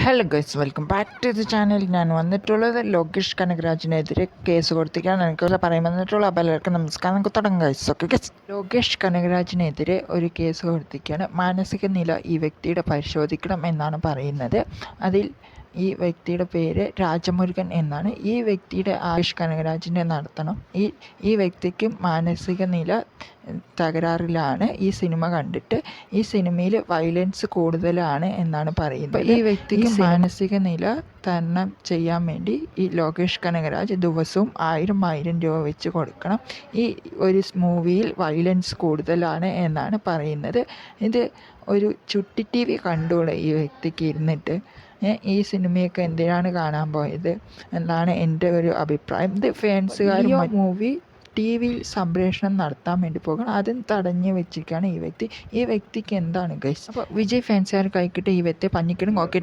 Hello guys, welcome back to the channel. ഞാൻ വന്നിട്ടുള്ളത് Lokesh കനകരാജിനെതിരെ case കൊടുത്തിരിക്കുകയാണ്. എനിക്ക് പറയാൻ വന്നിട്ടുള്ള പലർക്കും നമസ്കാരം. നമുക്ക് തുടങ്ങാം ഗൈസ്. ഓക്കെ ഗൈസ്, ലോകേഷ് കനകരാജിനെതിരെ ഒരു കേസ് കൊടുത്തിരിക്കുകയാണ്. മാനസിക നില ഈ വ്യക്തിയുടെ പരിശോധിക്കണം എന്നാണ് പറയുന്നത്. അതിൽ ഈ വ്യക്തിയുടെ പേര് രാജമുരുകൻ എന്നാണ്. ഈ വ്യക്തിയുടെ ആയുഷ് കനകരാജിനെ നടത്തണം. ഈ വ്യക്തിക്ക് മാനസിക നില തകരാറിലാണ്. ഈ സിനിമ കണ്ടിട്ട് ഈ സിനിമയിൽ വയലൻസ് കൂടുതലാണ് എന്നാണ് പറയുന്നത്. ഈ വ്യക്തിക്ക് മാനസിക നില തരണം ചെയ്യാൻ വേണ്ടി ഈ ലോകേഷ് കനകരാജ് ദിവസവും 1000 രൂപ വെച്ച് കൊടുക്കണം. ഈ ഒരു മൂവിയിൽ വയലൻസ് കൂടുതലാണ് എന്നാണ് പറയുന്നത്. ഇത് ഒരു ചുട്ടി TV കണ്ടുകൂടെ ഈ വ്യക്തിക്ക് ഇരുന്നിട്ട്? ഈ സിനിമയൊക്കെ എന്തിനാണ് കാണാൻ പോയത് എന്നാണ് എൻ്റെ ഒരു അഭിപ്രായം. ഇത് ഫാൻസുകാർ മൂവി TV-യിൽ സംപ്രേഷണം നടത്താൻ വേണ്ടി പോകണം, അതും തടഞ്ഞു വെച്ചിരിക്കുകയാണ് ഈ വ്യക്തിക്ക് എന്താണ് ഗൈസ്? അപ്പോൾ വിജയ് ഫാൻസുകാർ കഴിക്കിട്ട് ഈ വ്യക്തിയെ പഞ്ഞിക്കിടും. ഓക്കെ.